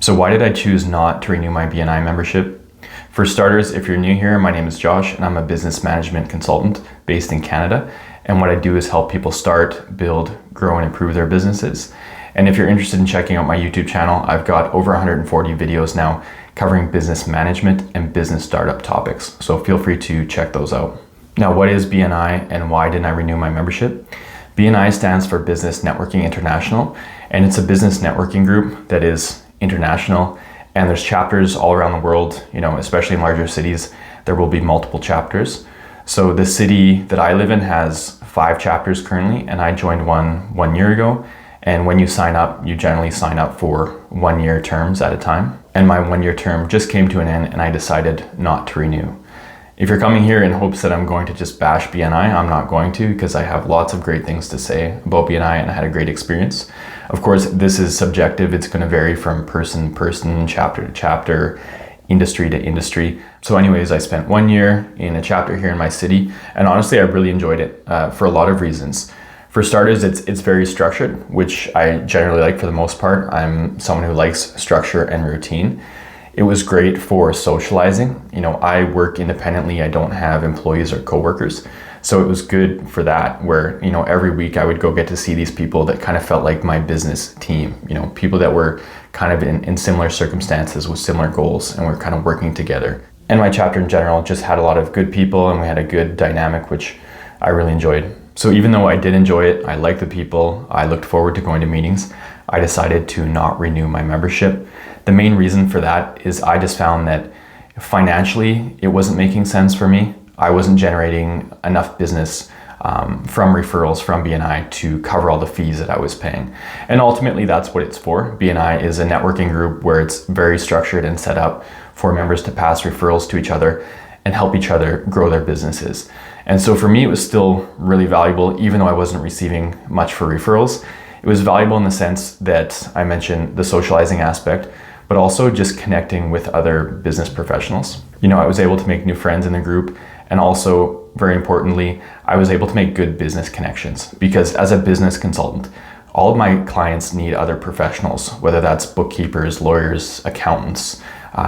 So why did I choose not to renew my BNI membership? For starters, if you're new here, my name is Josh and I'm a business management consultant based in Canada. And what I do is help people start, build, grow, and improve their businesses. And if you're interested in checking out my YouTube channel, I've got over 140 videos now covering business management and business startup topics. So feel free to check those out. Now, what is BNI and why didn't I renew my membership? BNI stands for Business Networking International, and it's a business networking group that is international, and there's chapters all around the world, especially in larger cities, there will be multiple chapters. So the city that I live in has 5 chapters currently, and I joined one year ago. And when you sign up, you generally sign up for 1-year terms at a time. And my 1-year term just came to an end and I decided not to renew. If you're coming here in hopes that I'm going to just bash BNI, I'm not going to, because I have lots of great things to say about BNI and I had a great experience. Of course, this is subjective. It's going to vary from person to person, chapter to chapter, industry to industry. So anyways, I spent 1 year in a chapter here in my city, and honestly, I really enjoyed it for a lot of reasons. For starters, it's very structured, which I generally like for the most part. I'm someone who likes structure and routine. It was great for socializing. I work independently. I don't have employees or coworkers. So it was good for that, where, every week I would go get to see these people that kind of felt like my business team, people that were kind of in similar circumstances with similar goals, and we're kind of working together. And my chapter in general just had a lot of good people, and we had a good dynamic, which I really enjoyed. So even though I did enjoy it, I liked the people, I looked forward to going to meetings, I decided to not renew my membership. The main reason for that is I just found that financially, it wasn't making sense for me. I wasn't generating enough business from referrals from BNI to cover all the fees that I was paying. And ultimately, that's what it's for. BNI is a networking group where it's very structured and set up for members to pass referrals to each other and help each other grow their businesses. And so for me, it was still really valuable, even though I wasn't receiving much for referrals. It was valuable in the sense that I mentioned the socializing aspect, but also just connecting with other business professionals. I was able to make new friends in the group, and also, very importantly, I was able to make good business connections, because as a business consultant, all of my clients need other professionals, whether that's bookkeepers, lawyers, accountants,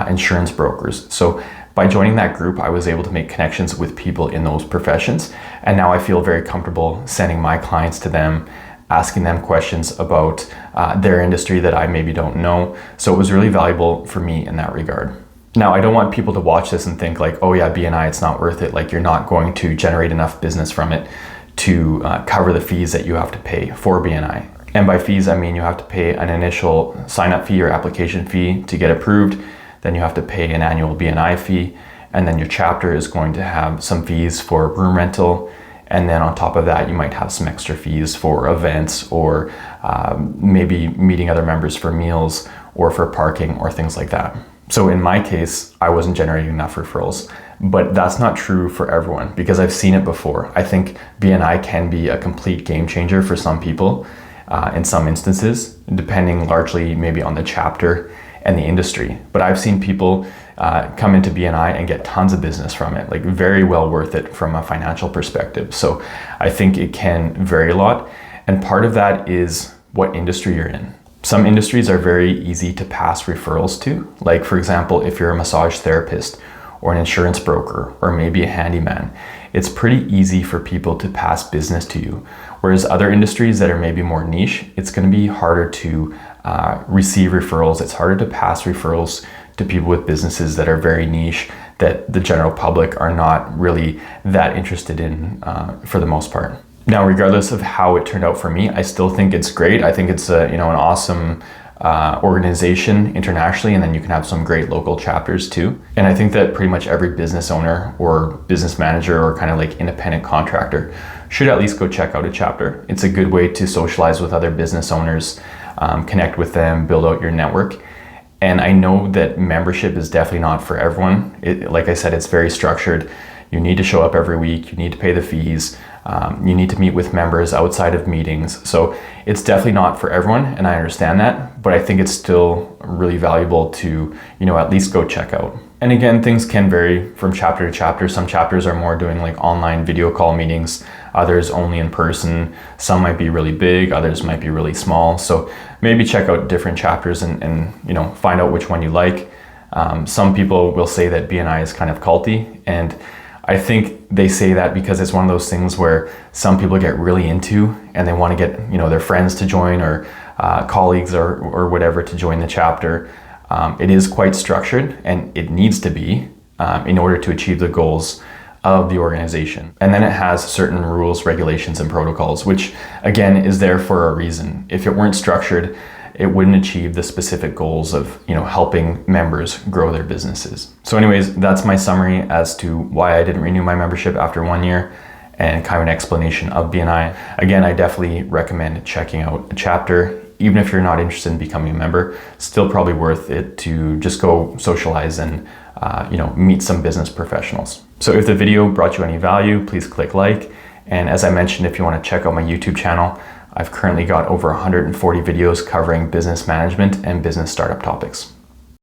insurance brokers. So by joining that group, I was able to make connections with people in those professions, and now I feel very comfortable sending my clients to them, asking them questions about their industry that I maybe don't know. So it was really valuable for me in that regard. Now, I don't want people to watch this and think like, oh yeah, BNI, it's not worth it. Like, you're not going to generate enough business from it to cover the fees that you have to pay for BNI. And by fees, I mean you have to pay an initial sign-up fee or application fee to get approved. Then you have to pay an annual BNI fee. And then your chapter is going to have some fees for room rental. And then on top of that, you might have some extra fees for events, or maybe meeting other members for meals or for parking or things like that. So in my case, I wasn't generating enough referrals, but that's not true for everyone, because I've seen it before. I think BNI can be a complete game changer for some people in some instances, depending largely maybe on the chapter and the industry. But I've seen people come into BNI and get tons of business from it, like very well worth it from a financial perspective. So I think it can vary a lot. And part of that is what industry you're in. Some industries are very easy to pass referrals to. Like, for example, if you're a massage therapist or an insurance broker or maybe a handyman, it's pretty easy for people to pass business to you. Whereas other industries that are maybe more niche, it's going to be harder to receive referrals. It's harder to pass referrals to people with businesses that are very niche, that the general public are not really that interested in for the most part. Now, regardless of how it turned out for me, I still think it's great. I think it's an awesome organization internationally, and then you can have some great local chapters too. And I think that pretty much every business owner or business manager or kind of like independent contractor should at least go check out a chapter. It's a good way to socialize with other business owners, connect with them, build out your network. And I know that membership is definitely not for everyone. Like I said, it's very structured. You need to show up every week. You need to pay the fees. You need to meet with members outside of meetings. So it's definitely not for everyone, and I understand that, but I think it's still really valuable to, at least go check out. And again, things can vary from chapter to chapter. Some chapters are more doing like online video call meetings, others only in person. Some might be really big, others might be really small. So maybe check out different chapters and find out which one you like. Some people will say that BNI is kind of culty, and I think they say that because it's one of those things where some people get really into and they want to get their friends to join, or colleagues or whatever to join the chapter. It is quite structured, and it needs to be in order to achieve the goals of the organization. And then it has certain rules, regulations, and protocols, which again is there for a reason. If it weren't structured, it wouldn't achieve the specific goals of helping members grow their businesses. So anyways, that's my summary as to why I didn't renew my membership after 1 year, and kind of an explanation of BNI. Again, I definitely recommend checking out a chapter. Even if you're not interested in becoming a member, still probably worth it to just go socialize and meet some business professionals. So if the video brought you any value, please click like. And as I mentioned, if you want to check out my YouTube channel, I've currently got over 140 videos covering business management and business startup topics.